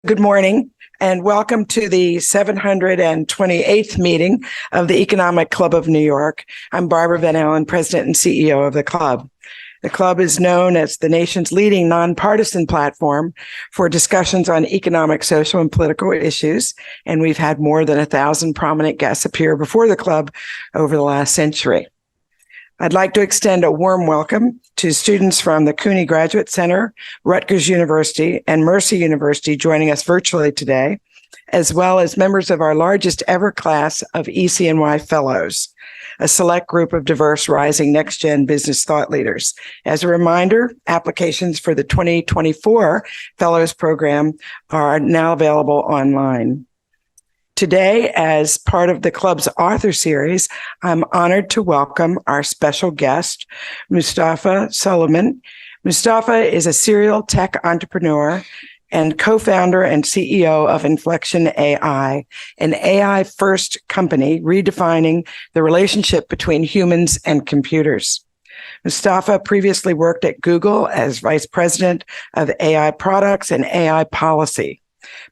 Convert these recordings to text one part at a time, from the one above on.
Good morning and welcome to the 728th meeting of the Economic Club of New York. I'm Barbara Van Allen, President and CEO of the club. The club is known as the nation's leading nonpartisan platform for discussions on economic, social, and political issues, and we've had more than 1,000 prominent guests appear before the club over the last century. I'd like to extend a warm welcome to students from the Cooney Graduate Center, Rutgers University, and Mercer University joining us virtually today, as well as members of our largest ever class of ECNY Fellows, a select group of diverse rising next-gen business thought leaders. As a reminder, applications for the 2024 Fellows Program are now available online. Today, as part of the club's author series, I'm honored to welcome our special guest, Mustafa Suleyman. Mustafa is a serial tech entrepreneur and co-founder and CEO of Inflection AI, an AI-first company redefining the relationship between humans and computers. Mustafa previously worked at Google as vice president of AI products and AI policy.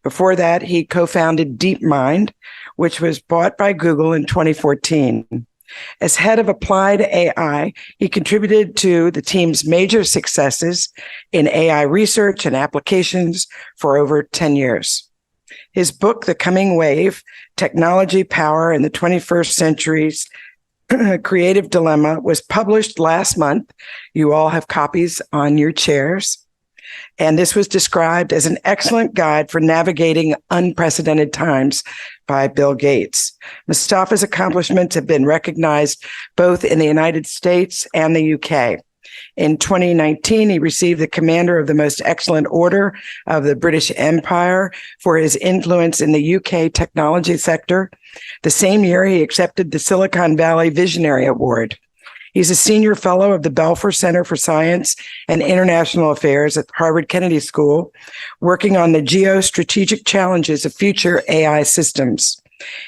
Before that, he co-founded DeepMind, which was bought by Google in 2014. As head of applied AI, he contributed to the team's major successes in AI research and applications for over 10 years. His book, The Coming Wave, Technology, Power in the 21st Century's Creative Dilemma, was published last month. You all have copies on your chairs. And this was described as an excellent guide for navigating unprecedented times by Bill Gates. Mustafa's accomplishments have been recognized both in the United States and the UK. In 2019, he received the Commander of the Most Excellent Order of the British Empire for his influence in the UK technology sector. The same year, he accepted the Silicon Valley Visionary Award. He's a senior fellow of the Belfer Center for Science and International Affairs at Harvard Kennedy School, working on the geostrategic challenges of future AI systems.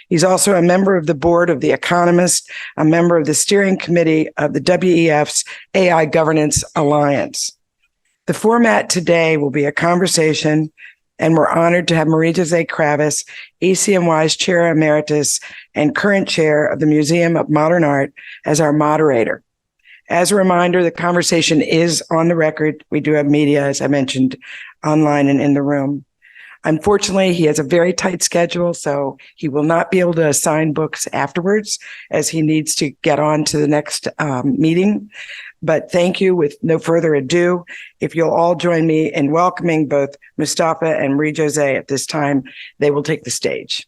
He's also a member of the board of The Economist, a member of the steering committee of the WEF's AI Governance Alliance. The format today will be a conversation, and we're honored to have Marie-José Kravis, ECNY's Chair Emeritus and current chair of the Museum of Modern Art, as our moderator. As a reminder, the conversation is on the record. We do have media, as I mentioned, online and in the room. Unfortunately, he has a very tight schedule, so he will not be able to assign books afterwards as he needs to get on to the next meeting. But thank you. With no further ado, if you'll all join me in welcoming both Mustafa and Marie-José at this time, they will take the stage.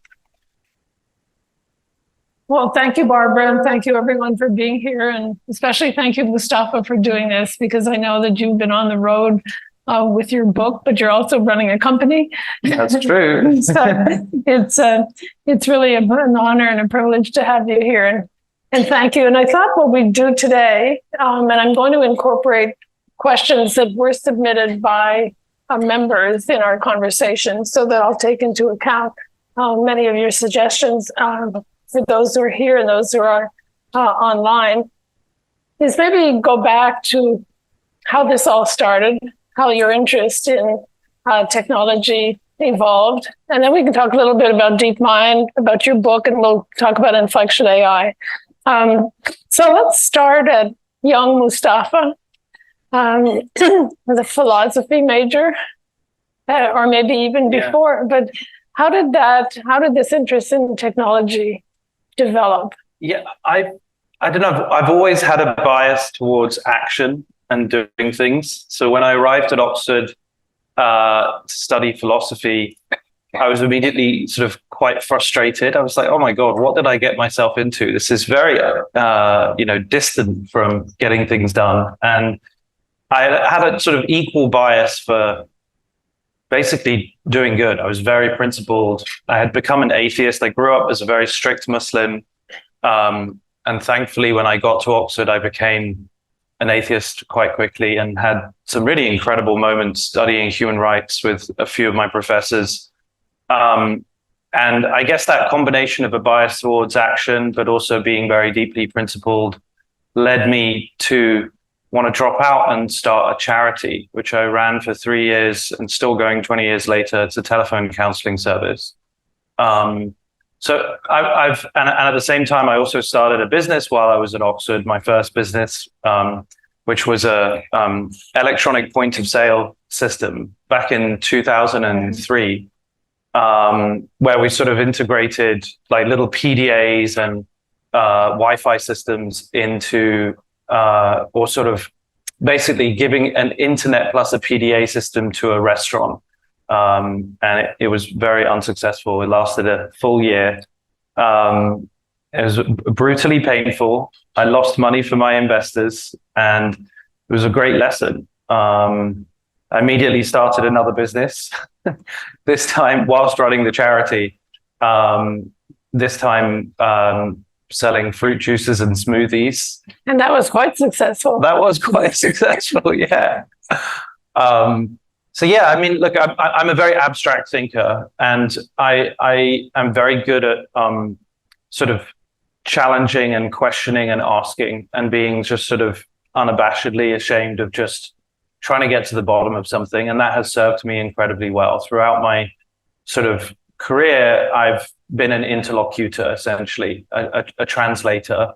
Well, thank you, Barbara, and thank you everyone for being here, and especially thank you, Mustafa, for doing this, because I know that you've been on the road with your book, but you're also running a company. That's true. So it's really an honor and a privilege to have you here, and thank you. And I thought what we'd do today, and I'm going to incorporate questions that were submitted by members in our conversation so that I'll take into account many of your suggestions for those who are here and those who are online, is maybe go back to how this all started, how your interest in technology evolved. And then we can talk a little bit about DeepMind, about your book, and we'll talk about Inflection AI. So let's start at young Mustafa, the philosophy major, or maybe even before. But how did this interest in technology develop? Yeah, I don't know. I've always had a bias towards action and doing things. So when I arrived at Oxford to study philosophy, I was immediately sort of quite frustrated. I was like, oh my God, what did I get myself into? This is very, distant from getting things done. And I had a sort of equal bias for basically doing good. I was very principled. I had become an atheist. I grew up as a very strict Muslim. And thankfully, when I got to Oxford, I became an atheist quite quickly and had some really incredible moments studying human rights with a few of my professors. And I guess that combination of a bias towards action, but also being very deeply principled, led me to want to drop out and start a charity, which I ran for 3 years and still going 20 years later. It's a telephone counseling service. So I've and at the same time, I also started a business while I was at Oxford, my first business, which was a electronic point of sale system back in 2003, where we sort of integrated like little PDAs and Wi-Fi systems into, or sort of basically giving an internet plus a PDA system to a restaurant. And it was very unsuccessful. It lasted a full year. It was brutally painful. I lost money for my investors, and it was a great lesson. I immediately started another business, this time whilst running the charity, this time selling fruit juices and smoothies. And that was quite successful. That was quite successful, yeah. So yeah, I mean, look, I'm a very abstract thinker, and I am very good at sort of challenging and questioning and asking and being just sort of unabashedly ashamed of just trying to get to the bottom of something. And that has served me incredibly well. Throughout my sort of career, I've been an interlocutor, essentially, a translator,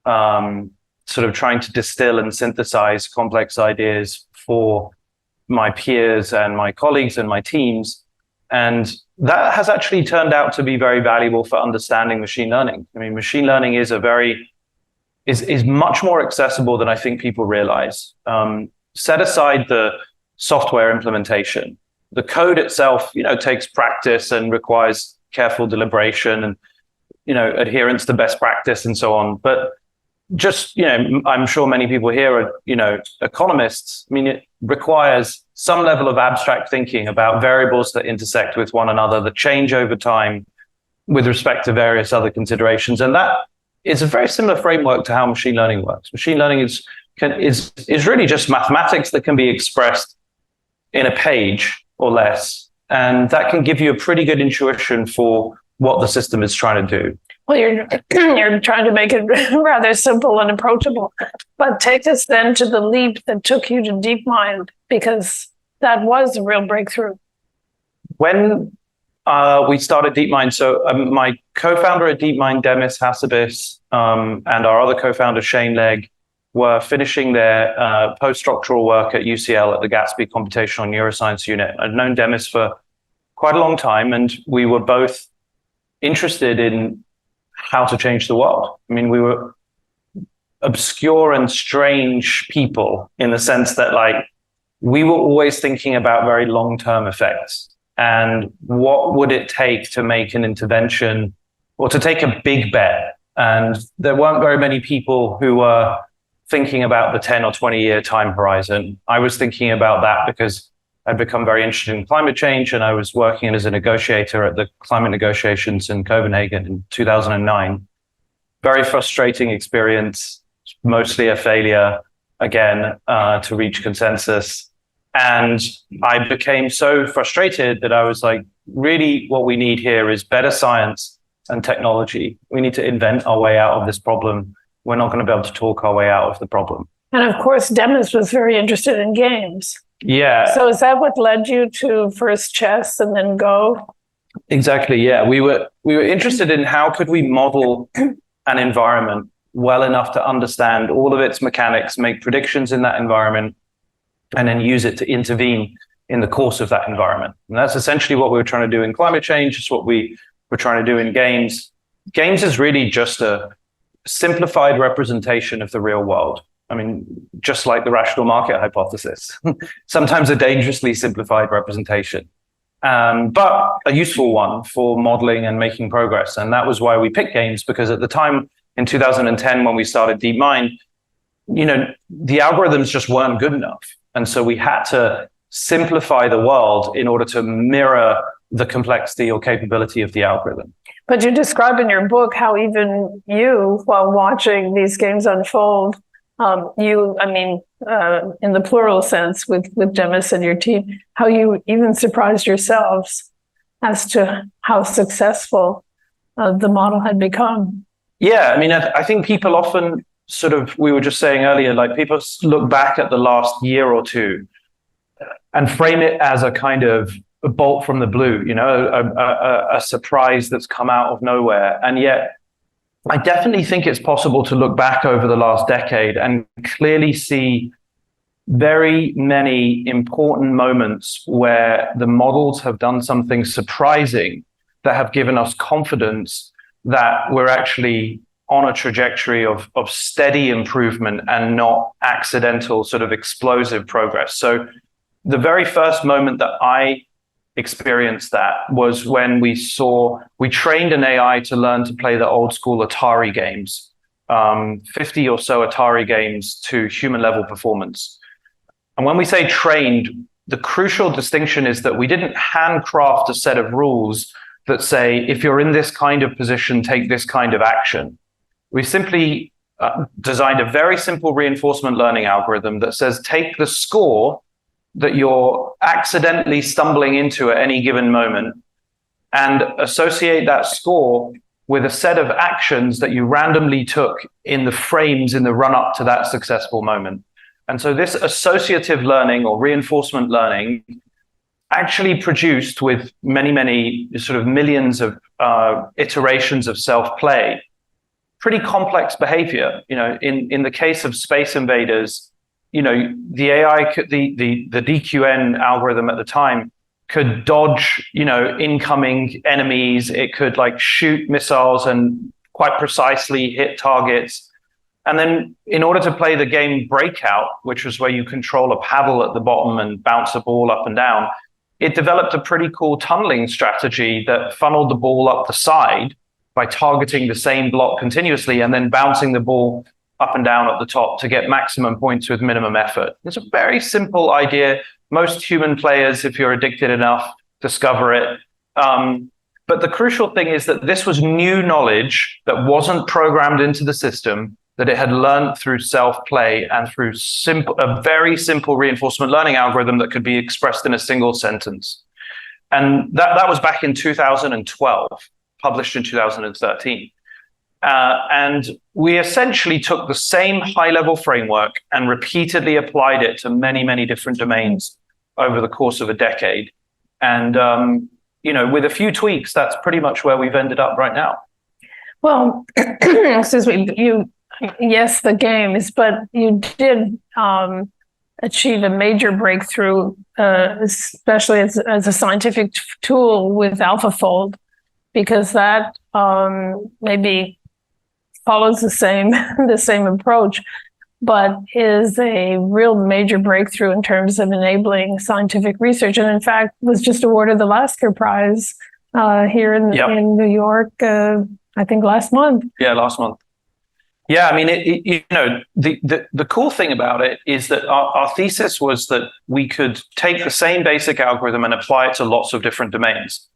sort of trying to distill and synthesize complex ideas for my peers and my colleagues and my teams. And that has actually turned out to be very valuable for understanding machine learning. I mean, machine learning is is much more accessible than I think people realize. Set aside the software implementation. The code itself, takes practice and requires careful deliberation and, adherence to best practice and so on. But just, I'm sure many people here are, economists. I mean, it requires some level of abstract thinking about variables that intersect with one another, that change over time with respect to various other considerations. And that is a very similar framework to how machine learning works. Machine learning is really just mathematics that can be expressed in a page or less. And that can give you a pretty good intuition for what the system is trying to do. Well, you're trying to make it rather simple and approachable. But take us then to the leap that took you to DeepMind, because that was a real breakthrough. When we started DeepMind, so my co-founder at DeepMind, Demis Hassabis, and our other co-founder, Shane Legg, were finishing their postdoctoral work at UCL at the Gatsby Computational Neuroscience Unit. I'd known Demis for quite a long time, and we were both interested in how to change the world. I mean, we were obscure and strange people in the sense that, we were always thinking about very long-term effects and what would it take to make an intervention or to take a big bet. And there weren't very many people who were thinking about the 10 or 20-year time horizon. I was thinking about that because I'd become very interested in climate change, and I was working as a negotiator at the climate negotiations in Copenhagen in 2009. Very frustrating experience, mostly a failure, again, to reach consensus. And I became so frustrated that I was like, really what we need here is better science and technology. We need to invent our way out of this problem. We're not going to be able to talk our way out of the problem. And of course, Demis was very interested in games. Yeah. So is that what led you to first chess and then Go? Exactly. Yeah. We were interested in how could we model an environment well enough to understand all of its mechanics, make predictions in that environment, and then use it to intervene in the course of that environment. And that's essentially what we were trying to do in climate change. It's what we were trying to do in games. Games is really just a simplified representation of the real world. I mean, just like the rational market hypothesis, sometimes a dangerously simplified representation, but a useful one for modeling and making progress. And that was why we picked games, because at the time in 2010, when we started DeepMind, the algorithms just weren't good enough. And so we had to simplify the world in order to mirror the complexity or capability of the algorithm. But you describe in your book how even you, while watching these games unfold, in the plural sense with Demis and your team, how you even surprised yourselves as to how successful the model had become. Yeah, I mean, I think people often sort of, we were just saying earlier, like people look back at the last year or two and frame it as a kind of a bolt from the blue, a surprise that's come out of nowhere. And yet I definitely think it's possible to look back over the last decade and clearly see very many important moments where the models have done something surprising that have given us confidence that we're actually on a trajectory of steady improvement and not accidental sort of explosive progress. So the very first moment that I experienced that was when we trained an AI to learn to play the old school Atari games, 50 or so Atari games to human level performance. And when we say trained, the crucial distinction is that we didn't handcraft a set of rules that say, if you're in this kind of position, take this kind of action. We simply designed a very simple reinforcement learning algorithm that says, take the score that you're accidentally stumbling into at any given moment and associate that score with a set of actions that you randomly took in the frames in the run up to that successful moment. And so this associative learning or reinforcement learning actually produced, with many, many sort of millions of iterations of self-play, pretty complex behavior. In the case of Space Invaders, the AI, the DQN algorithm at the time could dodge, incoming enemies. It could shoot missiles and quite precisely hit targets. And then in order to play the game Breakout, which was where you control a paddle at the bottom and bounce a ball up and down, it developed a pretty cool tunneling strategy that funneled the ball up the side by targeting the same block continuously and then bouncing the ball up and down at the top to get maximum points with minimum effort. It's a very simple idea. Most human players, if you're addicted enough, discover it. But the crucial thing is that this was new knowledge that wasn't programmed into the system, that it had learned through self-play and through a very simple reinforcement learning algorithm that could be expressed in a single sentence. And that was back in 2012, published in 2013. And we essentially took the same high-level framework and repeatedly applied it to many, many different domains over the course of a decade. And, with a few tweaks, that's pretty much where we've ended up right now. Well, excuse me, yes, the games, but you did achieve a major breakthrough, especially as a scientific tool with AlphaFold, because that maybe follows the same approach, but is a real major breakthrough in terms of enabling scientific research. And in fact, was just awarded the Lasker Prize here in New York, I think last month. Yeah, last month. Yeah, I mean, the cool thing about it is that our thesis was that we could take the same basic algorithm and apply it to lots of different domains.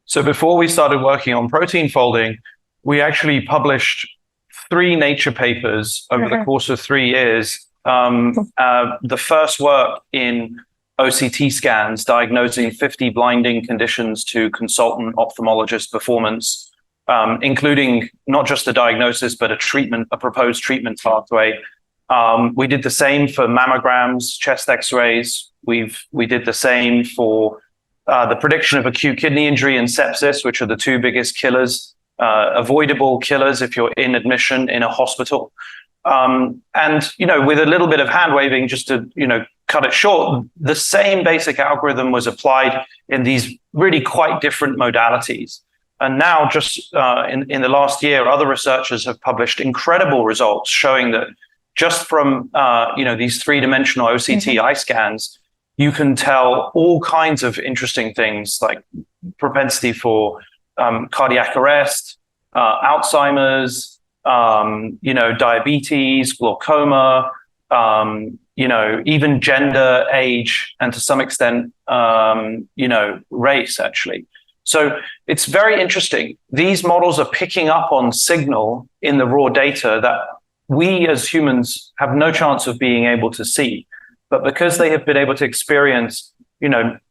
So before we started working on protein folding, we actually published 3 Nature papers over the course of 3 years. The first work in OCT scans, diagnosing 50 blinding conditions to consultant ophthalmologist performance, including not just a diagnosis, but a proposed treatment pathway. We did the same for mammograms, chest x-rays. We did the same for the prediction of acute kidney injury and sepsis, which are the 2 biggest killers, avoidable killers if you're in admission in a hospital. And, with a little bit of hand waving, just to, cut it short, the same basic algorithm was applied in these really quite different modalities. And now, just in the last year, other researchers have published incredible results showing that just from these 3-dimensional OCT eye scans, you can tell all kinds of interesting things like propensity for cardiac arrest, Alzheimer's, diabetes, glaucoma, even gender, age, and to some extent, race, actually. So it's very interesting. These models are picking up on signal in the raw data that we as humans have no chance of being able to see. But because they have been able to experience,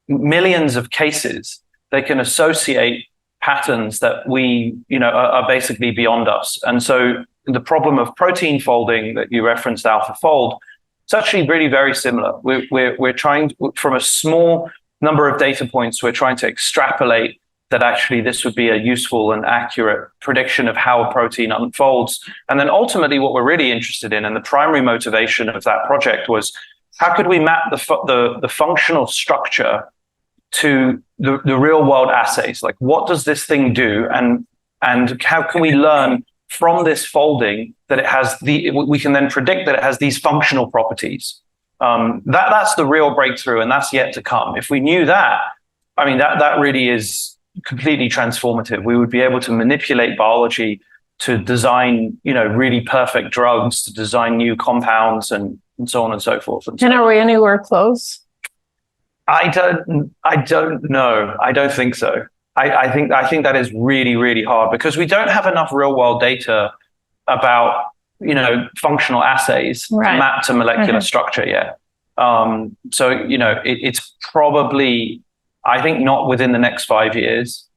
millions of cases, they can associate patterns that we, are basically beyond us. And so the problem of protein folding that you referenced, AlphaFold, it's actually really very similar. We're trying, from a small number of data points, we're trying to extrapolate that actually this would be a useful and accurate prediction of how a protein unfolds. And then ultimately what we're really interested in, and the primary motivation of that project, was how could we map the functional structure to the real world assays? Like, what does this thing do? And how can we learn from this folding that it has we can then predict that it has these functional properties? That's the real breakthrough, and that's yet to come. If we knew that, I mean, that really is completely transformative. We would be able to manipulate biology to design, really perfect drugs, to design new compounds, and so on and so forth. And are we anywhere close? I don't know. I don't think so. I think that is really, really hard because we don't have enough real world data about, functional assays to map to molecular structure yet. So, it's probably, I think, not within the next 5 years,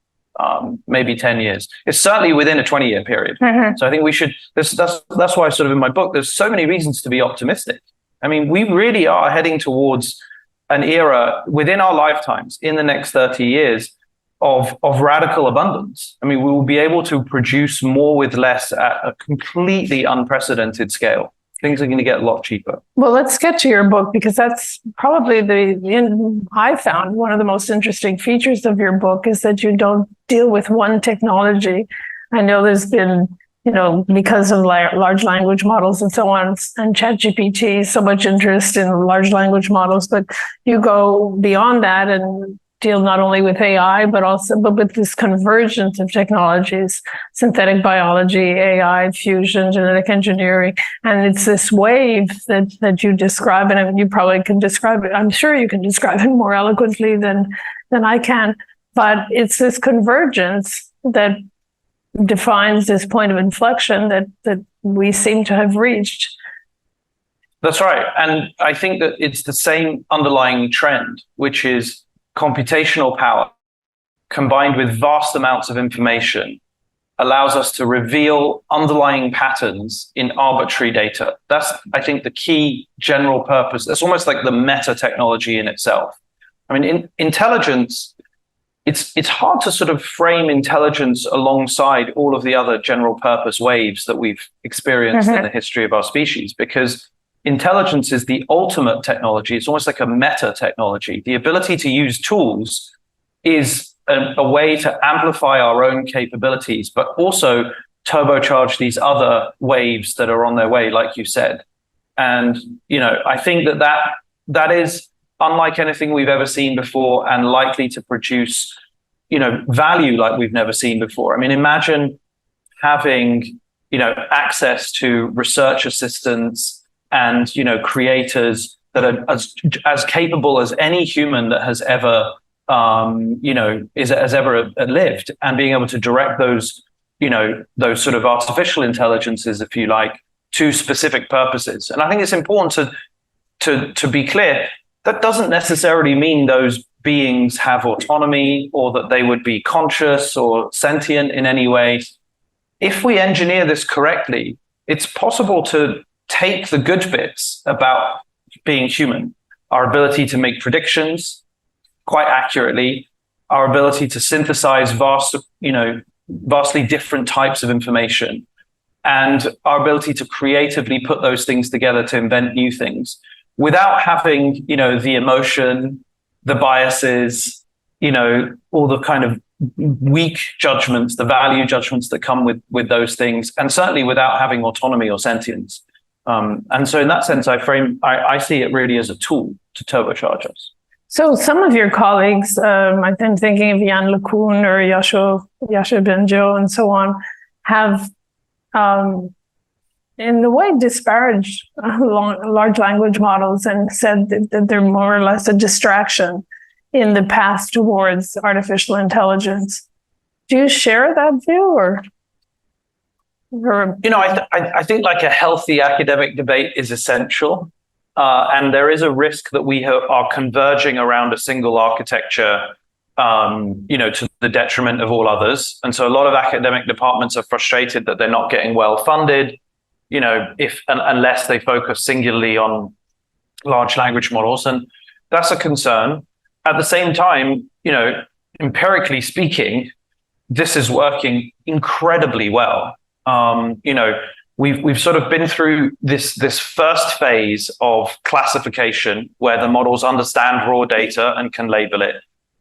maybe 10 years. It's certainly within a 20-year period. So I think we should, that's why sort of in my book, there's so many reasons to be optimistic. I mean, we really are heading towards an era within our lifetimes in the next 30 years of radical abundance. I mean, we will be able to produce more with less at a completely unprecedented scale. Things are going to get a lot cheaper. Well, let's get to your book, because that's probably I found one of the most interesting features of your book is that you don't deal with one technology. I know there's been, because of large language models and so on, and ChatGPT, so much interest in large language models, but you go beyond that and deal not only with AI, but with this convergence of technologies, synthetic biology, AI, fusion, genetic engineering. And it's this wave that you describe, and I mean, you probably can describe it. I'm sure you can describe it more eloquently than I can, but it's this convergence that defines this point of inflection that we seem to have reached. That's right. And I think that it's the same underlying trend, which is computational power combined with vast amounts of information allows us to reveal underlying patterns in arbitrary data. That's, I think, the key general purpose. That's almost like the meta technology in itself. I mean, in intelligence, it's hard to sort of frame intelligence alongside all of the other general purpose waves that we've experienced in the history of our species, because intelligence is the ultimate technology. It's almost like a meta technology. The ability to use tools is a way to amplify our own capabilities, but also turbocharge these other waves that are on their way, like you said. And, I think that is unlike anything we've ever seen before, and likely to produce, value like we've never seen before. I mean, imagine having, access to research assistants and, creators that are as capable as any human that has ever, has ever lived, and being able to direct those sort of artificial intelligences, if you like, to specific purposes. And I think it's important to be clear, that doesn't necessarily mean those beings have autonomy or that they would be conscious or sentient in any way. If we engineer this correctly, it's possible to take the good bits about being human, our ability to make predictions quite accurately, our ability to synthesize vastly different types of information, and our ability to creatively put those things together to invent new things without having, the emotion, the biases, all the kind of weak judgments, the value judgments that come with those things, and certainly without having autonomy or sentience. And so in that sense, I see it really as a tool to turbocharge us. So some of your colleagues, I've been thinking of Jan LeCun or Yasha Benjo and so on, have in a way disparaged large language models and said that they're more or less a distraction in the path towards artificial intelligence. Do you share that view, or? I think like a healthy academic debate is essential. And there is a risk that we are converging around a single architecture, to the detriment of all others. And so a lot of academic departments are frustrated that they're not getting well funded, unless they focus singularly on large language models. And that's a concern. At the same time, empirically speaking, this is working incredibly well. We've sort of been through this first phase of classification where the models understand raw data and can label it.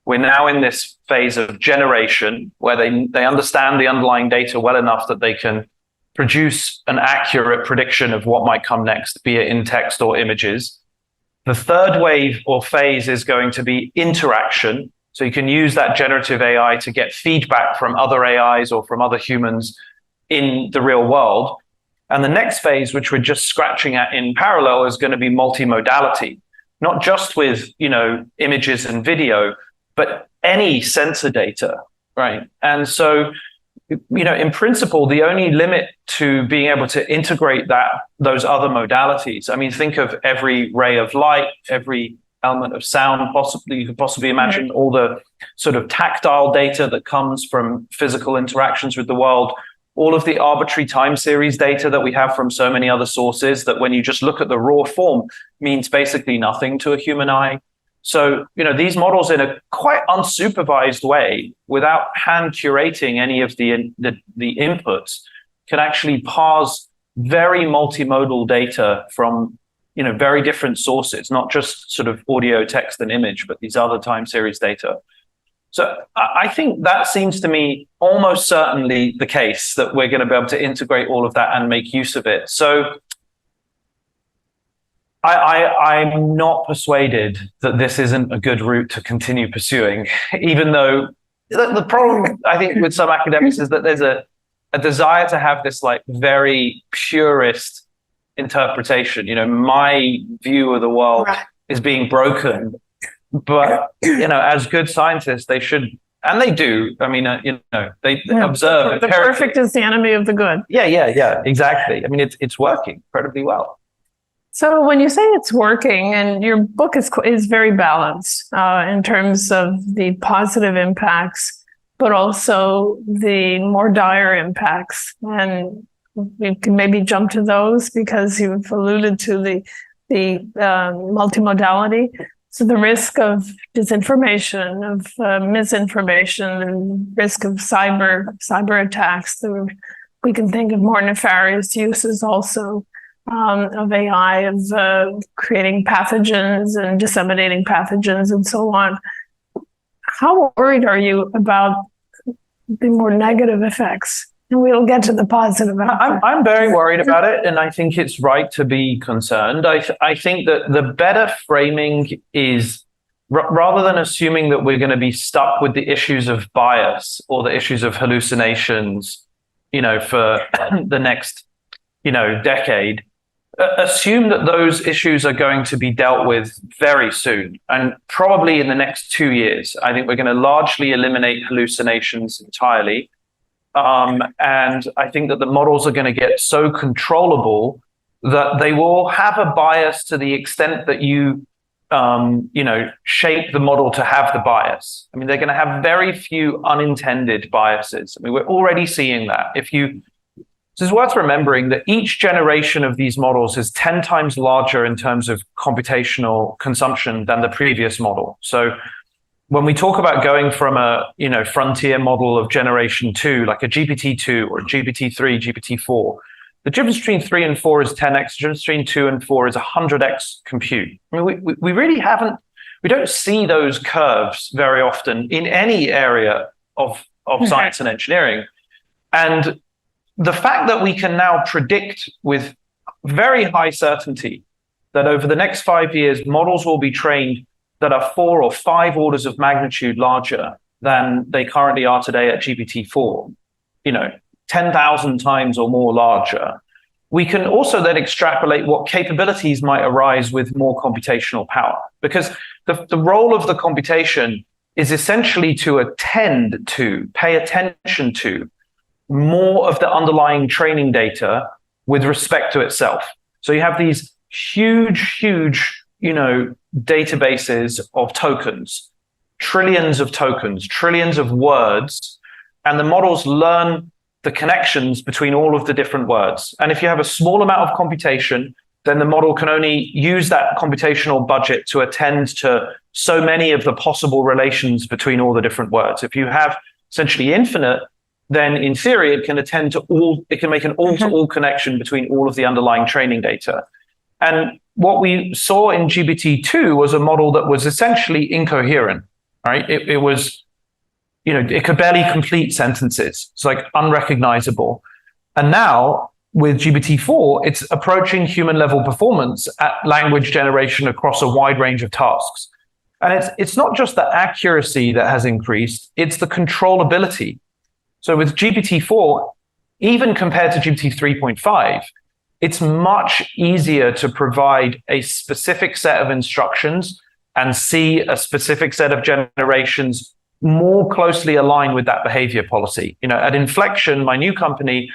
We're now in this phase of generation where they understand the underlying data well enough that they can produce an accurate prediction of what might come next, be it in text or images. The third wave or phase is going to be interaction. So you can use that generative AI to get feedback from other AIs or from other humans in the real world. And the next phase, which we're just scratching at in parallel, is going to be multimodality, not just with, images and video, but any sensor data, right? And so, in principle, the only limit to being able to integrate those other modalities, I mean, think of every ray of light, every element of sound, you could possibly imagine all the sort of tactile data that comes from physical interactions with the world, all of the arbitrary time series data that we have from so many other sources that when you just look at the raw form means basically nothing to a human eye. So, these models in a quite unsupervised way, without hand curating any of the inputs, can actually parse very multimodal data from, very different sources, not just sort of audio, text, and image, but these other time series data. So I think that seems to me almost certainly the case, that we're going to be able to integrate all of that and make use of it. So I'm not persuaded that this isn't a good route to continue pursuing, even though the problem, I think, with some academics is that there's a desire to have this like very purist interpretation. My view of the world is being broken, but as good scientists, they should, and they do. I mean, they observe. The perfect is the enemy of the good. Yeah, exactly. I mean, it's working incredibly well. So when you say it's working, and your book is very balanced in terms of the positive impacts, but also the more dire impacts, and we can maybe jump to those because you've alluded to the multimodality. So the risk of disinformation, of misinformation, the risk of cyber attacks. We can think of more nefarious uses also of AI, of creating pathogens and disseminating pathogens and so on. How worried are you about the more negative effects? And we'll get to the positive. I'm very worried about it, and I think it's right to be concerned. I think that the better framing is, rather than assuming that we're going to be stuck with the issues of bias or the issues of hallucinations, for the next, decade, assume that those issues are going to be dealt with very soon, and probably in the next 2 years. I think we're going to largely eliminate hallucinations entirely. And I think that the models are going to get so controllable that they will have a bias to the extent that you shape the model to have the bias. I mean, they're going to have very few unintended biases. I mean, we're already seeing that. It's worth remembering that each generation of these models is 10 times larger in terms of computational consumption than the previous model. So when we talk about going from a frontier model of generation 2, like a GPT-2 or a GPT-3, GPT-4, the difference between 3 and 4 is 10x. The difference between 2 and 4 is 100x compute. I mean, we really we don't see those curves very often in any area of science and engineering. And the fact that we can now predict with very high certainty that over the next 5 years, models will be trained that are 4 or 5 orders of magnitude larger than they currently are today at GPT-4, 10,000 times or more larger. We can also then extrapolate what capabilities might arise with more computational power, because the role of the computation is essentially to pay attention to more of the underlying training data with respect to itself. So you have these huge, databases of tokens, trillions of words, and the models learn the connections between all of the different words. And if you have a small amount of computation, then the model can only use that computational budget to attend to so many of the possible relations between all the different words. If you have essentially infinite, then in theory, it can attend to all, it can make an all-to-all connection between all of the underlying training data. And what we saw in GPT-2 was a model that was essentially incoherent, right? It was, it could barely complete sentences. It's like unrecognizable. And now with GPT-4, it's approaching human level performance at language generation across a wide range of tasks. And it's not just the accuracy that has increased, it's the controllability. So with GPT-4, even compared to GPT 3.5, it's much easier to provide a specific set of instructions and see a specific set of generations more closely aligned with that behavior policy. At Inflection, my new company,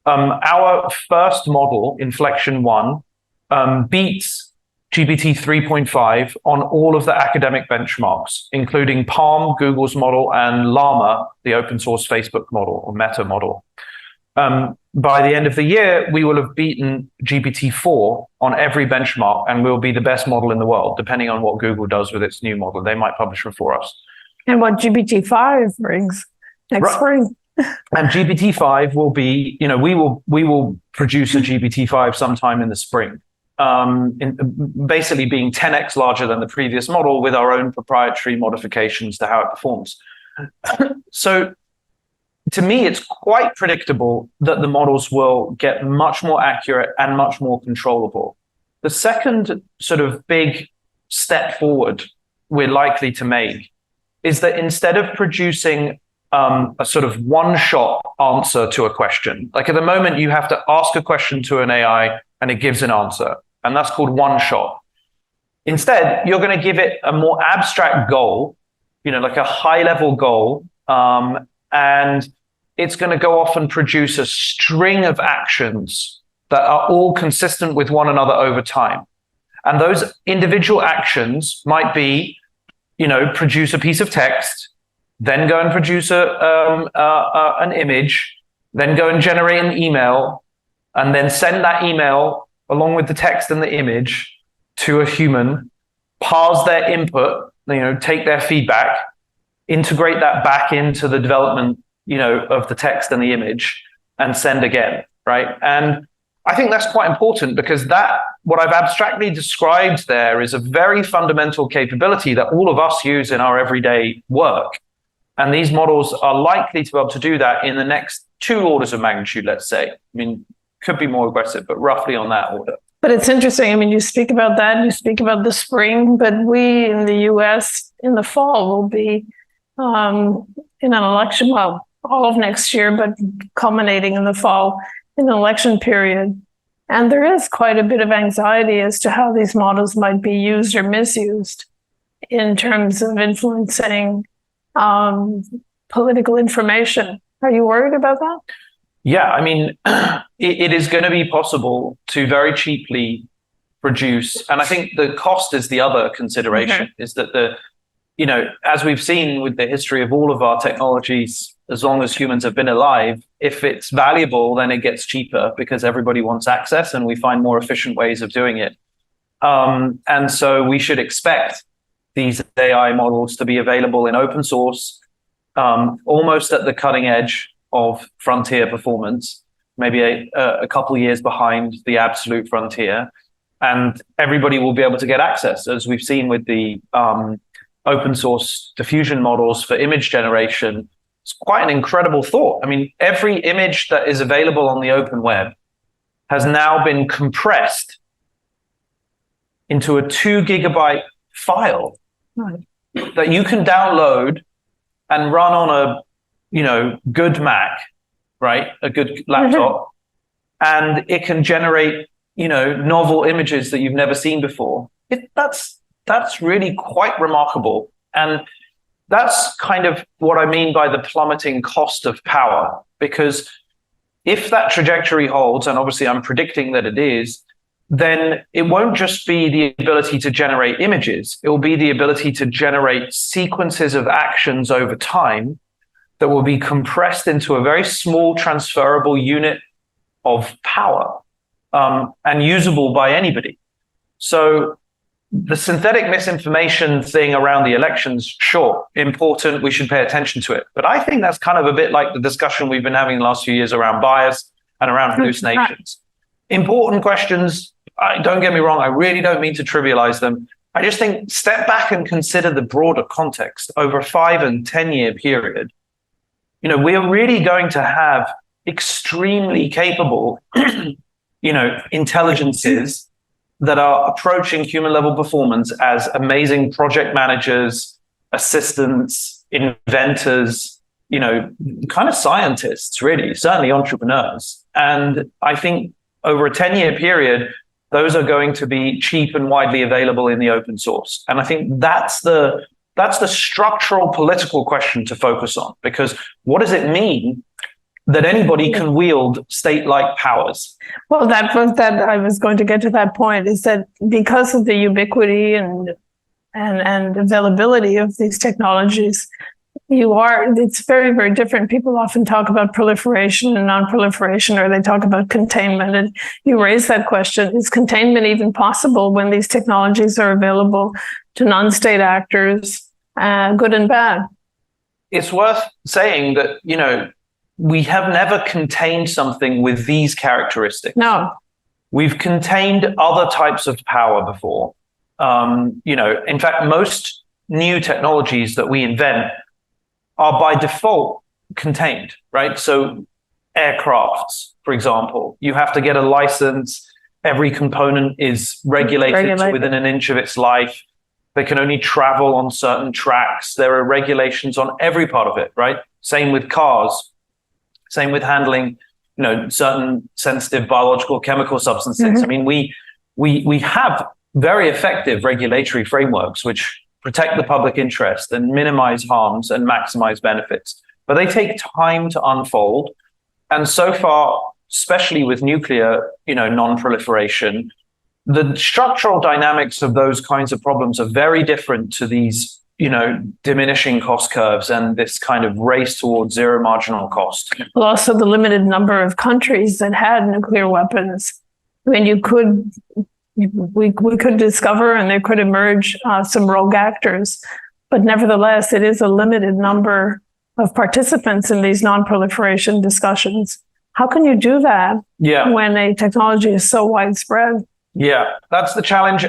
our first model, Inflection 1, beats GPT 3.5 on all of the academic benchmarks, including Palm, Google's model, and Llama, the open source Facebook model or Meta model. By the end of the year, we will have beaten GPT-4 on every benchmark, and we'll be the best model in the world, depending on what Google does with its new model. They might publish one for us. And what GPT-5 brings next spring. And GPT-5 will be, we will produce a GPT-5 sometime in the spring, basically being 10x larger than the previous model with our own proprietary modifications to how it performs. So to me, it's quite predictable that the models will get much more accurate and much more controllable. The second sort of big step forward we're likely to make is that instead of producing a sort of one-shot answer to a question, like at the moment you have to ask a question to an AI and it gives an answer, and that's called one shot. Instead, you're going to give it a more abstract goal, like a high-level goal, and it's going to go off and produce a string of actions that are all consistent with one another over time. And those individual actions might be, produce a piece of text, then go and produce an image, then go and generate an email, and then send that email along with the text and the image to a human, parse their input, take their feedback, integrate that back into the development, of the text and the image, and send again, right? And I think that's quite important because what I've abstractly described there is a very fundamental capability that all of us use in our everyday work. And these models are likely to be able to do that in the next 2 orders of magnitude, let's say. I mean, could be more aggressive, but roughly on that order. But it's interesting. I mean, you speak about that, you speak about the spring, but we in the US in the fall will be in an election, well, all of next year, but culminating in the fall in an election period. And there is quite a bit of anxiety as to how these models might be used or misused in terms of influencing political information. Are you worried about that? Yeah, I mean, it is going to be possible to very cheaply produce, and I think the cost is the other consideration, is that as we've seen with the history of all of our technologies, as long as humans have been alive, if it's valuable, then it gets cheaper because everybody wants access and we find more efficient ways of doing it. And so we should expect these AI models to be available in open source, almost at the cutting edge of frontier performance, maybe a couple of years behind the absolute frontier. And everybody will be able to get access, as we've seen with the open source diffusion models for image generation. It's quite an incredible thought. I mean, every image that is available on the open web has now been compressed into a 2 gigabyte file that you can download and run on a, good Mac, right? A good laptop. And it can generate, novel images that you've never seen before. That's really quite remarkable. And that's kind of what I mean by the plummeting cost of power, because if that trajectory holds, and obviously I'm predicting that it is, then it won't just be the ability to generate images. It will be the ability to generate sequences of actions over time that will be compressed into a very small transferable unit of power, and usable by anybody. So the synthetic misinformation thing around the elections, sure, important, we should pay attention to it. But I think that's kind of a bit like the discussion we've been having the last few years around bias and around hallucinations. Important questions, don't get me wrong, I really don't mean to trivialize them. I just think step back and consider the broader context over a 5 and 10 year period. You know, we're really going to have extremely capable, intelligences that are approaching human level performance as amazing project managers, assistants, inventors, kind of scientists, really, certainly entrepreneurs. And I think over a 10-year period, those are going to be cheap and widely available in the open source. And I think that's the structural political question to focus on, because what does it mean that anybody can wield state-like powers? Well, that I was going to get to that point, is that because of the ubiquity and availability of these technologies, it's very, very different. People often talk about proliferation and non-proliferation, or they talk about containment. And you raise that question, is containment even possible when these technologies are available to non-state actors, good and bad? It's worth saying that, we have never contained something with these characteristics. No. We've contained other types of power before. In fact, most new technologies that we invent are by default contained, right? So aircrafts, for example, you have to get a license. Every component is regulated to within an inch of its life. They can only travel on certain tracks. There are regulations on every part of it, right? Same with cars. Same with handling, certain sensitive biological chemical substances. Mm-hmm. I mean, we have very effective regulatory frameworks which protect the public interest and minimize harms and maximize benefits, but they take time to unfold. And so far, especially with nuclear, non-proliferation, the structural dynamics of those kinds of problems are very different to these diminishing cost curves and this kind of race towards zero marginal cost. Well, also the limited number of countries that had nuclear weapons. I mean, we could discover, and there could emerge some rogue actors, but nevertheless, it is a limited number of participants in these non-proliferation discussions. How can you do that when a technology is so widespread? Yeah, that's the challenge.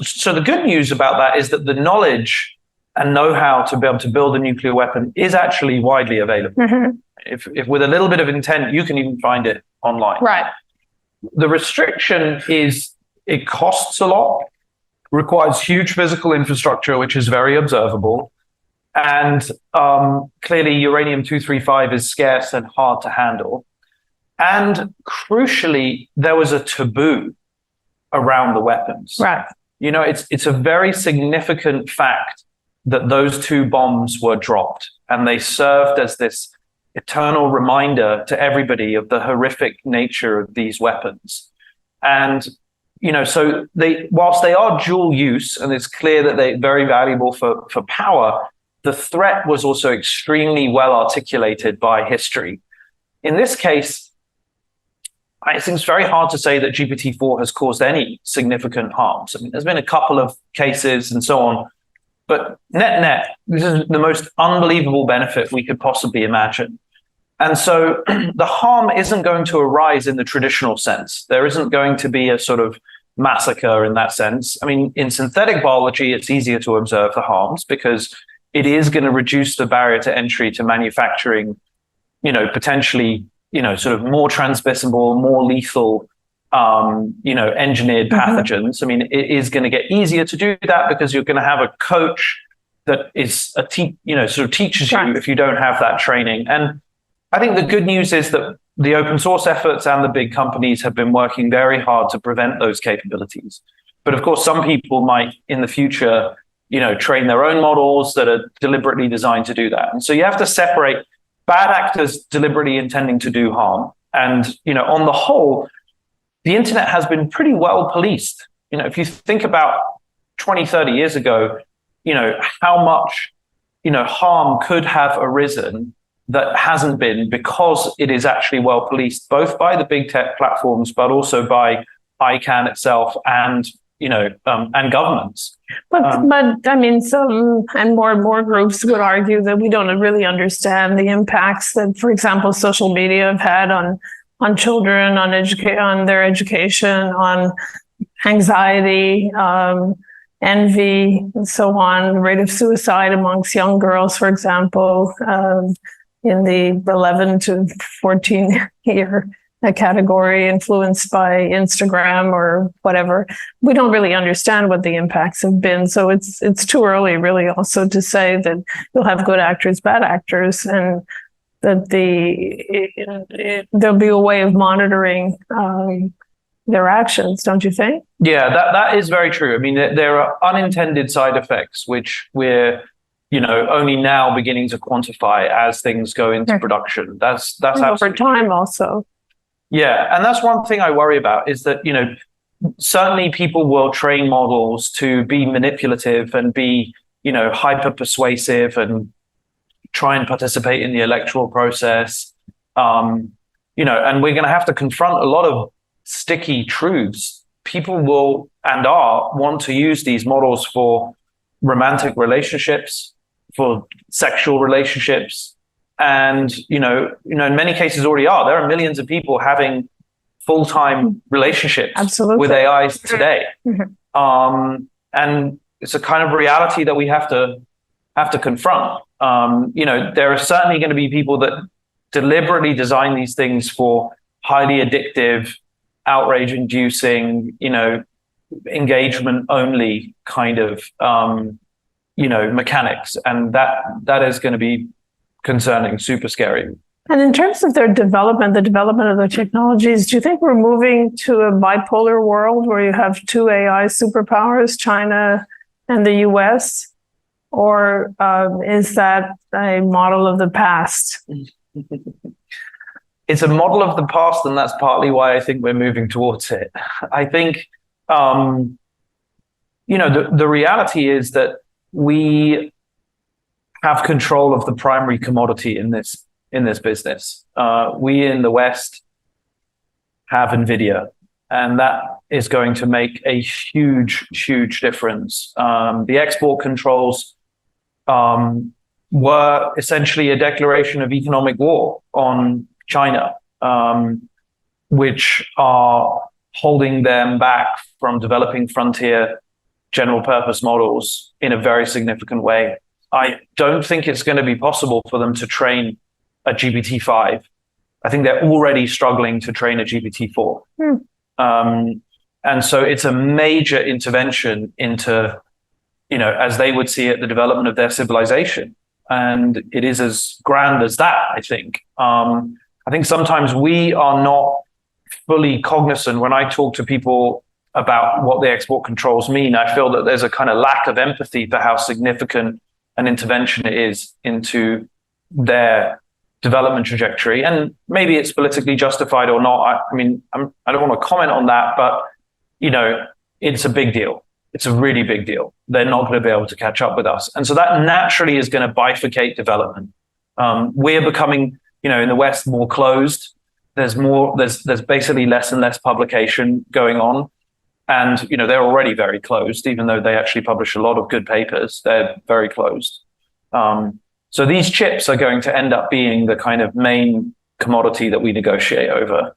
So the good news about that is that the knowledge and know-how to be able to build a nuclear weapon is actually widely available. Mm-hmm. If with a little bit of intent, you can even find it online. Right. The restriction is it costs a lot, requires huge physical infrastructure, which is very observable. And clearly uranium-235 is scarce and hard to handle. And crucially, there was a taboo around the weapons. Right. It's a very significant fact that those two bombs were dropped, and they served as this eternal reminder to everybody of the horrific nature of these weapons. And, so whilst they are dual use, and it's clear that they're very valuable for power, the threat was also extremely well articulated by history. In this case, I think it's very hard to say that GPT-4 has caused any significant harms. I mean, there's been a couple of cases and so on, but net, this is the most unbelievable benefit we could possibly imagine. And so the harm isn't going to arise in the traditional sense. There isn't going to be a sort of massacre in that sense. I mean, in synthetic biology, it's easier to observe the harms because it is going to reduce the barrier to entry to manufacturing, potentially sort of more transmissible, more lethal, engineered pathogens. I mean, it is going to get easier to do that because you're going to have a coach that is sort of teaches you if you don't have that training. And I think the good news is that the open source efforts and the big companies have been working very hard to prevent those capabilities. But of course, some people might in the future, train their own models that are deliberately designed to do that. And so you have to separate bad actors deliberately intending to do harm. And, on the whole, the internet has been pretty well policed. If you think about 20, 30 years ago, how much harm could have arisen that hasn't been, because it is actually well policed, both by the big tech platforms, but also by ICANN itself and governments. But I mean, some and more groups would argue that we don't really understand the impacts that, for example, social media have had on children, on their education, on anxiety, envy, and so on. The rate of suicide amongst young girls, for example, in the 11 to 14 year category, influenced by Instagram or whatever. We don't really understand what the impacts have been. So it's too early, really, also to say that you'll have good actors, bad actors, and that there'll be a way of monitoring their actions, don't you think? Yeah, that is very true. I mean, there are unintended side effects, which we're only now beginning to quantify as things go into production. That's over time also. Yeah, and that's one thing I worry about, is that certainly people will train models to be manipulative and be hyper persuasive and try and participate in the electoral process. And we're going to have to confront a lot of sticky truths. People will and want to use these models for romantic relationships, for sexual relationships, and in many cases already are. There are millions of people having full-time relationships with AIs today. Mm-hmm. And it's a kind of reality that we have to confront. There are certainly going to be people that deliberately design these things for highly addictive, outrage-inducing, engagement only kind of mechanics, and that is going to be concerning, super scary. And in terms of their development, the development of their technologies, do you think we're moving to a bipolar world where you have two AI superpowers, China and the US? Or is that a model of the past? It's a model of the past, and that's partly why I think we're moving towards it. I think, the reality is that we have control of the primary commodity in this business. We in the West have NVIDIA, and that is going to make a huge, huge difference. The export controls were essentially a declaration of economic war on China, which are holding them back from developing frontier general purpose models in a very significant way. I don't think it's going to be possible for them to train a GPT-5. I think they're already struggling to train a GPT-4. And so it's a major intervention into, as they would see it, the development of their civilization. And it is as grand as that, I think. I think sometimes we are not fully cognizant. When I talk to people about what the export controls mean, I feel that there's a kind of lack of empathy for how significant an intervention it is into their development trajectory. And maybe it's politically justified or not. I don't want to comment on that, but, it's a big deal. It's a really big deal. They're not going to be able to catch up with us. And so that naturally is going to bifurcate development. We're becoming, in the West, more closed. There's basically less and less publication going on. And, they're already very closed, even though they actually publish a lot of good papers. They're very closed. So these chips are going to end up being the kind of main commodity that we negotiate over.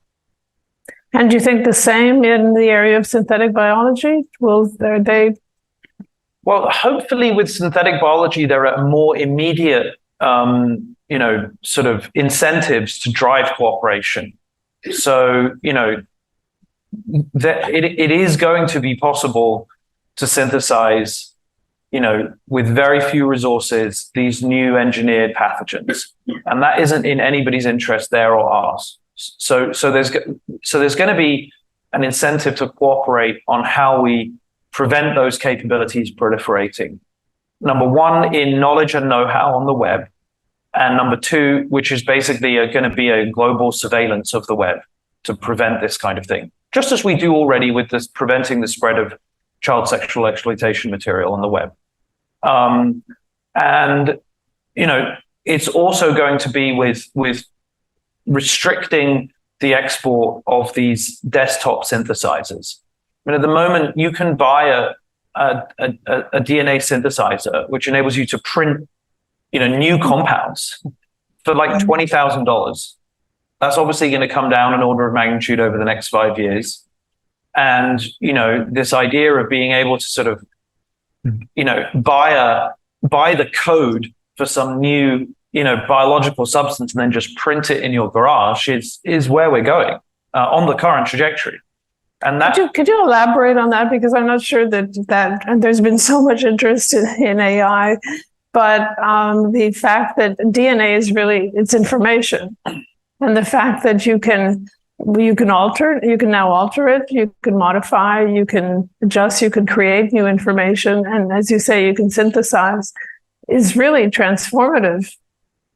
And do you think the same in the area of synthetic biology? Well, hopefully with synthetic biology, there are more immediate, sort of incentives to drive cooperation. So, that it is going to be possible to synthesize, with very few resources, these new engineered pathogens, and that isn't in anybody's interest, there or ours. So there's going to be an incentive to cooperate on how we prevent those capabilities proliferating. Number one, in knowledge and know-how on the web, and number two, which is basically going to be a global surveillance of the web to prevent this kind of thing, just as we do already with this preventing the spread of child sexual exploitation material on the web. And it's also going to be with restricting the export of these desktop synthesizers. At the moment, you can buy a DNA synthesizer, which enables you to print, new compounds for like $20,000. That's obviously going to come down an order of magnitude over the next 5 years. And, this idea of being able to sort of, buy the code for some new, biological substance and then just print it in your garage is where we're going on the current trajectory. And that could you elaborate on that? Because I'm not sure that and there's been so much interest in AI, but the fact that DNA is really, it's information. And the fact that you can alter, you can now alter it, you can modify, you can adjust, you can create new information. And as you say, you can synthesize, is really transformative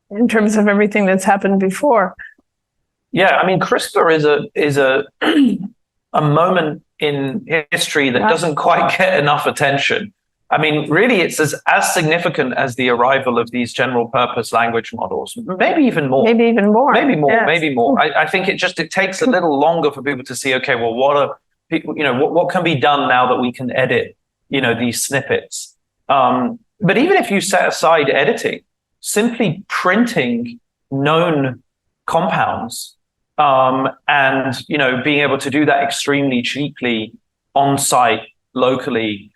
in terms of everything that's happened before. Yeah, I mean, CRISPR is a a moment in history that doesn't quite get enough attention. I mean, really, it's as significant as the arrival of these general purpose language models, maybe even more. Yes. I think it takes a little longer for people to see, okay, well, what can be done now that we can edit, these snippets. But even if you set aside editing, simply printing known compounds, and, being able to do that extremely cheaply on site locally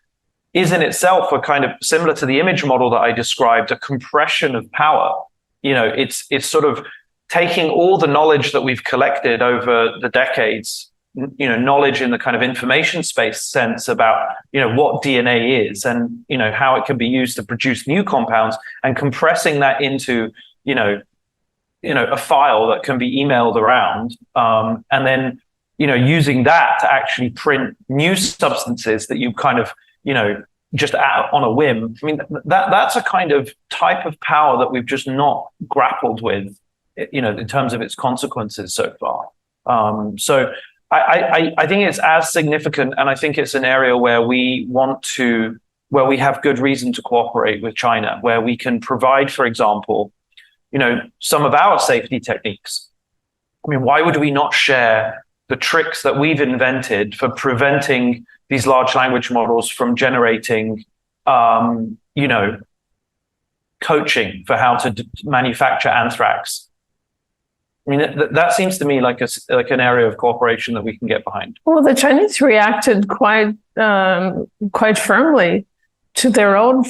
is in itself a kind of similar to the image model that I described, a compression of power. It's sort of taking all the knowledge that we've collected over the decades, knowledge in the kind of information space sense about, what DNA is and, how it can be used to produce new compounds, and compressing that into, a file that can be emailed around, and then, using that to actually print new substances that you kind of, just on a whim. I mean, that's a kind of type of power that we've just not grappled with, in terms of its consequences so far. So I think it's as significant, and I think it's an area where we have good reason to cooperate with China, where we can provide, for example, some of our safety techniques. I mean, why would we not share the tricks that we've invented for preventing these large language models from generating, coaching for how to manufacture anthrax? I mean, that seems to me like an area of cooperation that we can get behind. Well, the Chinese reacted quite firmly to their own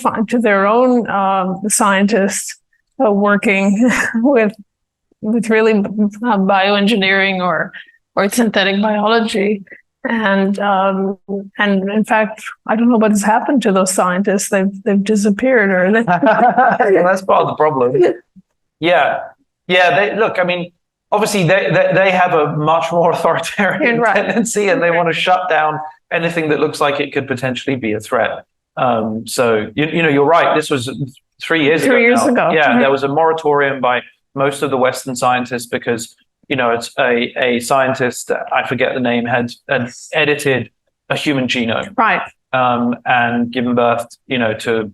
scientists working with really bioengineering or synthetic biology. And in fact, I don't know what has happened to those scientists. They've disappeared, or that's part of the problem. Yeah. Look, I mean, obviously they have a much more authoritarian tendency, and they want to shut down anything that looks like it could potentially be a threat. So you're right. This was 3 years ago. 3 years ago. Yeah, there was a moratorium by most of the Western scientists because it's a scientist, I forget the name, had edited a human genome, right, and given birth, to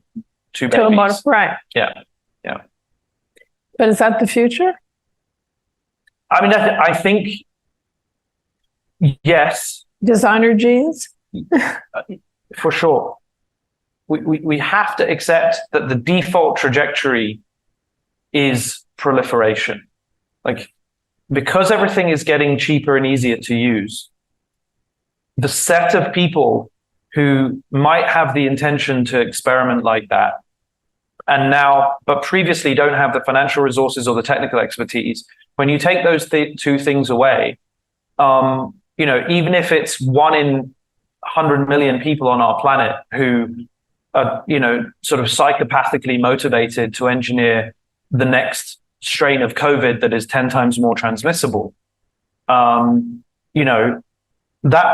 two babies. Right. Yeah. But is that the future? I mean, I think yes. Designer genes, for sure. We have to accept that the default trajectory is proliferation, because everything is getting cheaper and easier to use. The set of people who might have the intention to experiment like that, but previously don't have the financial resources or the technical expertise, when you take those two things away, even if it's 1 in 100 million people on our planet who are, sort of psychopathically motivated to engineer the next strain of COVID that is 10 times more transmissible, that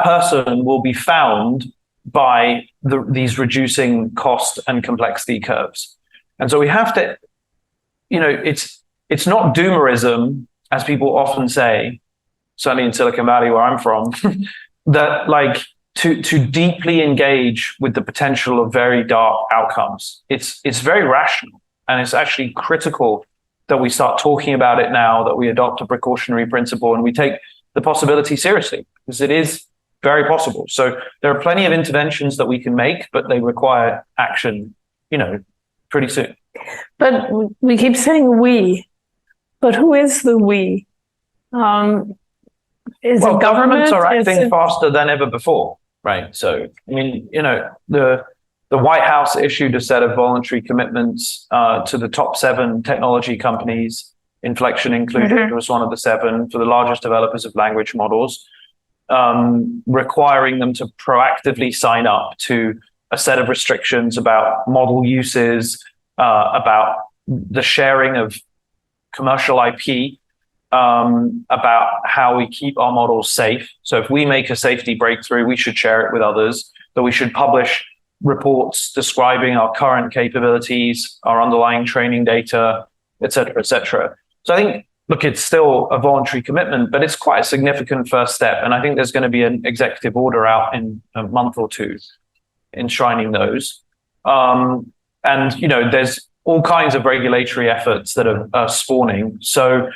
person will be found by these reducing cost and complexity curves. And so we have to, it's not doomerism, as people often say, certainly in Silicon Valley where I'm from, that to deeply engage with the potential of very dark outcomes. It's very rational. And it's actually critical that we start talking about it now, that we adopt a precautionary principle and we take the possibility seriously, because it is very possible. So there are plenty of interventions that we can make, but they require action, pretty soon. But we keep saying we, but who is the we? Is it government? Governments are acting faster than ever before, right? So, the White House issued a set of voluntary commitments to the top 7 technology companies, Inflection included, was one of the 7 for the largest developers of language models, requiring them to proactively sign up to a set of restrictions about model uses, about the sharing of commercial IP, about how we keep our models safe. So if we make a safety breakthrough, we should share it with others, that we should publish reports describing our current capabilities, our underlying training data, et cetera, et cetera. So I think, look, it's still a voluntary commitment, but it's quite a significant first step. And I think there's going to be an executive order out in a month or two enshrining those. There's all kinds of regulatory efforts that are spawning. So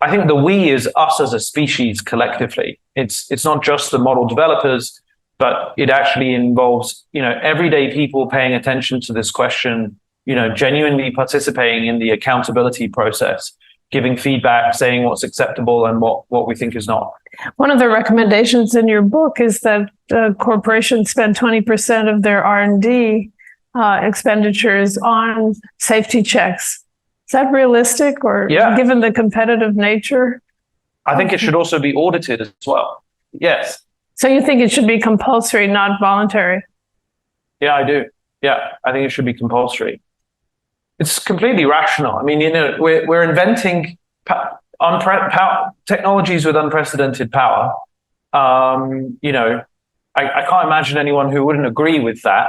I think the we is us as a species collectively. It's not just the model developers, but it actually involves, everyday people paying attention to this question, genuinely participating in the accountability process, giving feedback, saying what's acceptable and what we think is not. One of the recommendations in your book is that corporations spend 20% of their R&D expenditures on safety checks. Is that realistic, or given the competitive nature? I think it should also be audited as well. Yes. So you think it should be compulsory, not voluntary? Yeah, I do. Yeah, I think it should be compulsory. It's completely rational. I mean, we're inventing technologies with unprecedented power. I can't imagine anyone who wouldn't agree with that.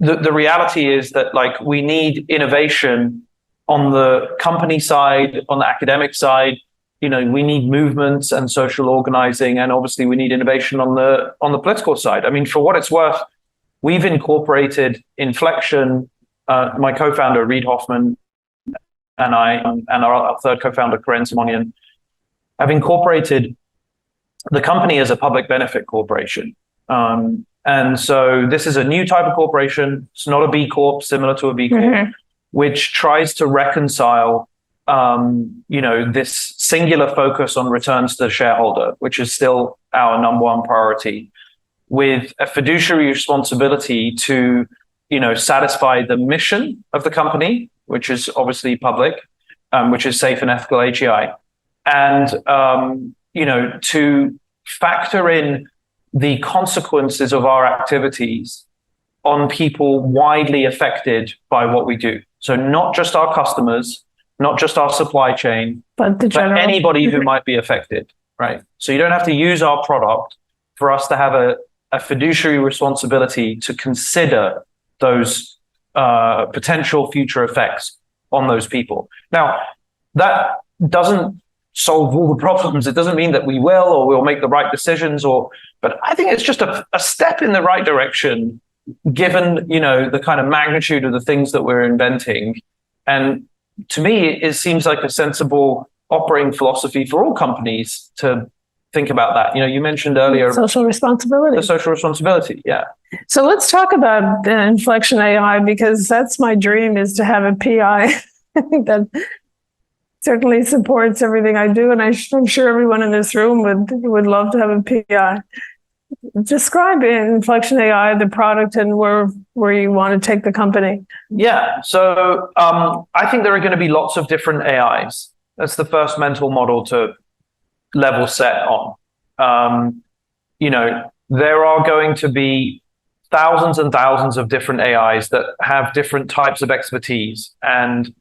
The reality is that, we need innovation on the company side, on the academic side. We need movements and social organizing, and obviously we need innovation on the political side. I mean, for what it's worth, we've incorporated Inflection. My co-founder Reid Hoffman and I, and our third co-founder Karen Simonian, have incorporated the company as a public benefit corporation. And so this is a new type of corporation. It's not a B Corp, similar to a B Corp, which tries to reconcile this singular focus on returns to the shareholder, which is still our number one priority, with a fiduciary responsibility to, satisfy the mission of the company, which is obviously public, which is safe and ethical AGI, and, to factor in the consequences of our activities on people widely affected by what we do. So not just our customers, not just our supply chain, but anybody who might be affected, right? So you don't have to use our product for us to have a fiduciary responsibility to consider those potential future effects on those people. Now, that doesn't solve all the problems. It doesn't mean that we will or we'll make the right decisions, but I think it's just a step in the right direction, given, the kind of magnitude of the things that we're inventing. And to me, it seems like a sensible operating philosophy for all companies to think about that. You mentioned earlier social responsibility. The social responsibility, yeah. So let's talk about the Inflection AI, because that's my dream, is to have a PI. I think that certainly supports everything I do, and I'm sure everyone in this room would love to have a PI. Describe Inflection AI, the product, and where you want to take the company. Yeah, so I think there are going to be lots of different AIs. That's the first mental model to level set on. There are going to be thousands and thousands of different AIs that have different types of expertise and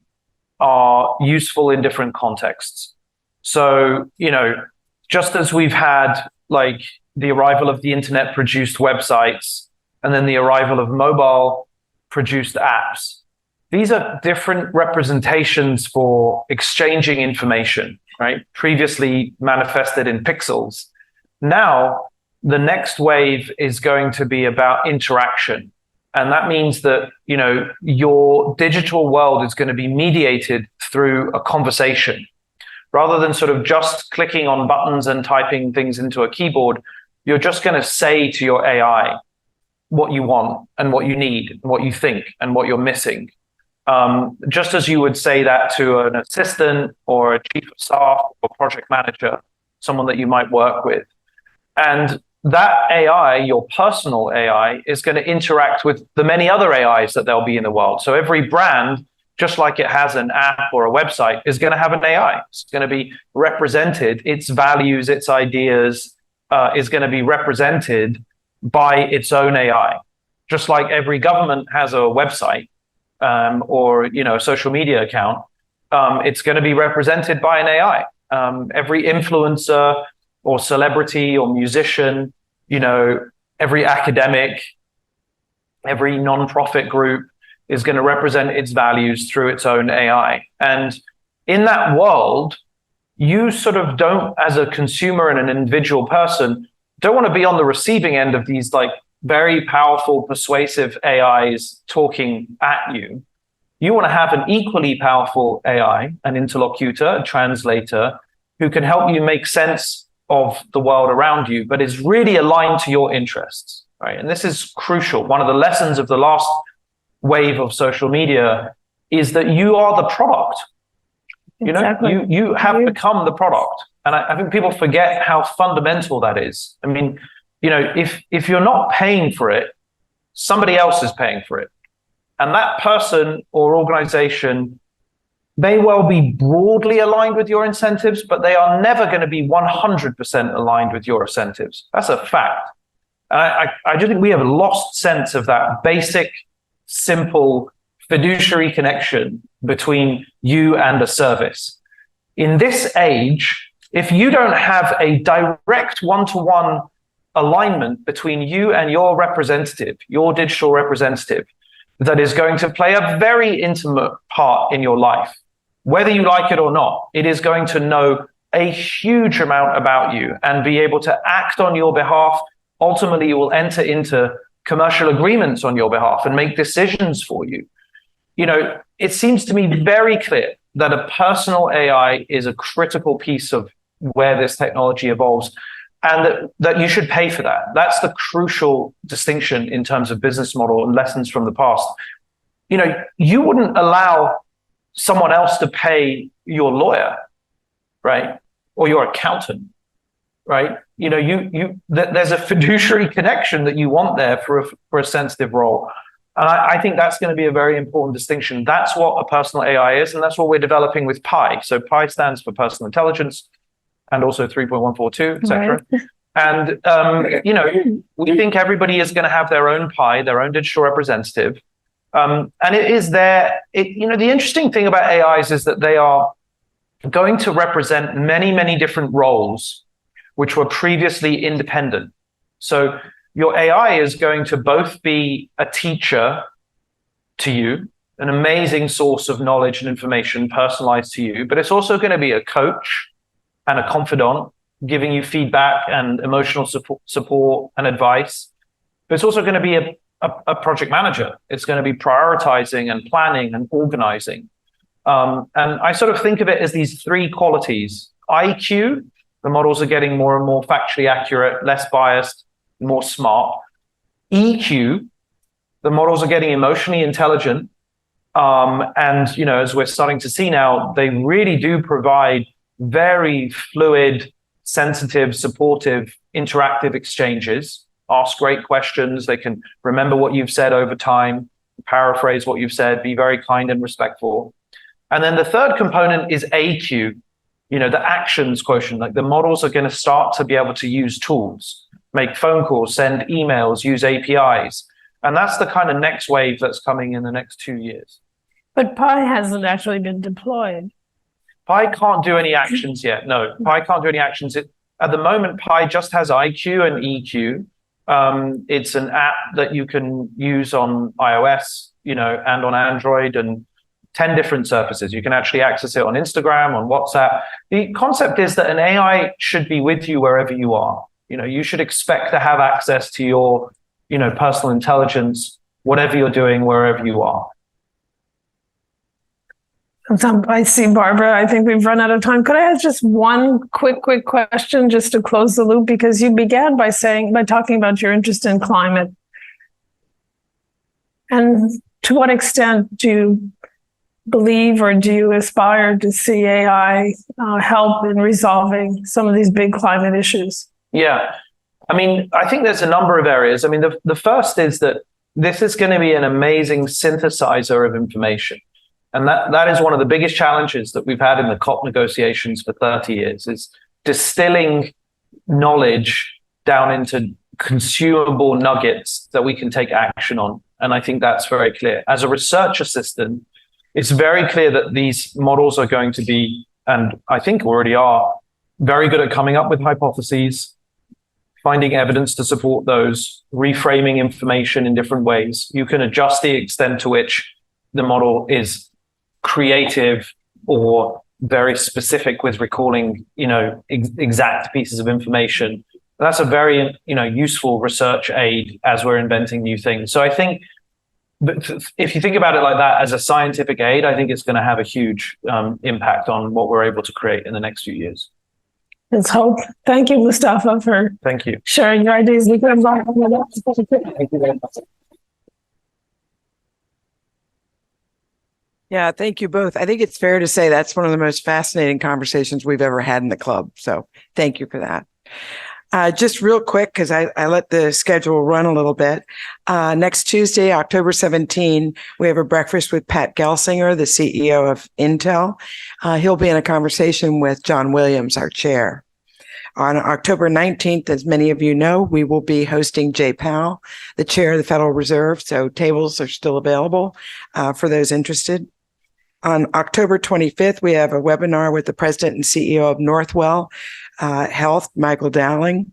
are useful in different contexts. So, just as we've had the arrival of the internet produced websites and then the arrival of mobile produced apps, these are different representations for exchanging information, right? Previously manifested in pixels. Now, the next wave is going to be about interaction. And that means that, your digital world is going to be mediated through a conversation. Rather than sort of just clicking on buttons and typing things into a keyboard, you're just going to say to your AI what you want and what you need, and what you think and what you're missing. Just as you would say that to an assistant or a chief of staff or project manager, someone that you might work with. And that AI, your personal AI, is going to interact with the many other AIs that there'll be in the world. So every brand, just like it has an app or a website, is going to have an AI. It's going to be represented, its values, its ideas is going to be represented by its own AI. Just like every government has a website or a social media account, it's going to be represented by an AI. Every influencer or celebrity or musician, every academic, every nonprofit group is going to represent its values through its own AI. And in that world, you sort of don't, as a consumer and an individual person, don't want to be on the receiving end of these like very powerful, persuasive AIs talking at you. You want to have an equally powerful AI, an interlocutor, a translator, who can help you make sense of the world around you, but is really aligned to your interests, right? And this is crucial. One of the lessons of the last wave of social media is that you are the product. Exactly. You have become the product. And I think people forget how fundamental that is. I mean, if you're not paying for it, somebody else is paying for it. And that person or organization may well be broadly aligned with your incentives, but they are never going to be 100% aligned with your incentives. That's a fact. And I do think we have a lost sense of that basic, simple fiduciary connection between you and a service. In this age, if you don't have a direct one-to-one alignment between you and your representative, your digital representative, that is going to play a very intimate part in your life, whether you like it or not, it is going to know a huge amount about you and be able to act on your behalf. Ultimately, you will enter into commercial agreements on your behalf and make decisions for you. It seems to me very clear that a personal AI is a critical piece of where this technology evolves, and that you should pay for that. That's the crucial distinction in terms of business model and lessons from the past. You wouldn't allow someone else to pay your lawyer, right? Or your accountant, right? There's a fiduciary connection that you want there for a sensitive role. And I think that's going to be a very important distinction. That's what a personal AI is, and that's what we're developing with Pi. So Pi stands for personal intelligence, and also 3.142, etc. Right. And we think everybody is going to have their own Pi, their own digital representative. And it is there. The interesting thing about AIs is that they are going to represent many, many different roles which were previously independent. So your AI is going to both be a teacher to you, an amazing source of knowledge and information personalized to you, but it's also going to be a coach and a confidant, giving you feedback and emotional support and advice. But it's also going to be a project manager. It's going to be prioritizing and planning and organizing. And I sort of think of it as these three qualities. IQ, the models are getting more and more factually accurate, less biased, more smart. EQ, the models are getting emotionally intelligent. And, as we're starting to see now, they really do provide very fluid, sensitive, supportive, interactive exchanges, ask great questions. They can remember what you've said over time, paraphrase what you've said, be very kind and respectful. And then the third component is AQ, the actions quotient. Like the models are going to start to be able to use tools, make phone calls, send emails, use APIs. And that's the kind of next wave that's coming in the next 2 years. But Pi hasn't actually been deployed. Pi can't do any actions yet. No, Pi can't do any actions. At the moment, Pi just has IQ and EQ. It's an app that you can use on iOS, and on Android, and 10 different surfaces. You can actually access it on Instagram, on WhatsApp. The concept is that an AI should be with you wherever you are. You should expect to have access to your, personal intelligence whatever you're doing, wherever you are. I see, Barbara. I think we've run out of time. Could I ask just one quick question just to close the loop? Because you began by talking about your interest in climate. And to what extent do you believe or do you aspire to see AI help in resolving some of these big climate issues? Yeah. I mean, I think there's a number of areas. I mean, the first is that this is going to be an amazing synthesizer of information. And that is one of the biggest challenges that we've had in the COP negotiations for 30 years, is distilling knowledge down into consumable nuggets that we can take action on. And I think that's very clear. As a research assistant, it's very clear that these models are going to be, and I think already are, very good at coming up with hypotheses, finding evidence to support those, reframing information in different ways. You can adjust the extent to which the model is creative or very specific with recalling, exact pieces of information. That's a very, useful research aid as we're inventing new things. So I think, if you think about it like that as a scientific aid, I think it's going to have a huge impact on what we're able to create in the next few years. Let's hope. Thank you, Mustafa, for Thank you. sharing your ideas. Thank you very much. Yeah, thank you both. I think it's fair to say that's one of the most fascinating conversations we've ever had in the club. So thank you for that. Just real quick, because I let the schedule run a little bit. Next Tuesday, October 17, we have a breakfast with Pat Gelsinger, the CEO of Intel. He'll be in a conversation with John Williams, our chair. On October 19th, as many of you know, we will be hosting Jay Powell, the chair of the Federal Reserve. So tables are still available for those interested. On October 25th, we have a webinar with the president and CEO of Northwell Health, Michael Dowling.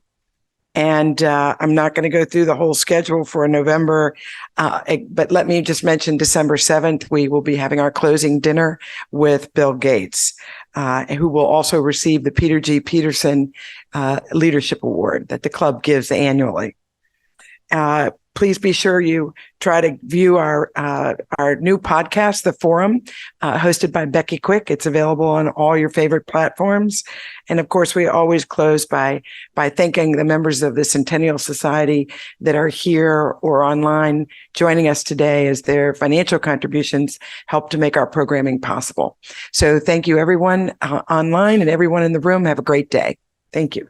And I'm not going to go through the whole schedule for November, but let me just mention December 7th, we will be having our closing dinner with Bill Gates, who will also receive the Peter G. Peterson Leadership Award that the club gives annually. Please be sure you try to view our new podcast, The Forum, hosted by Becky Quick. It's available on all your favorite platforms. And of course, we always close by thanking the members of the Centennial Society that are here or online joining us today, as their financial contributions help to make our programming possible. So thank you, everyone online, and everyone in the room. Have a great day. Thank you.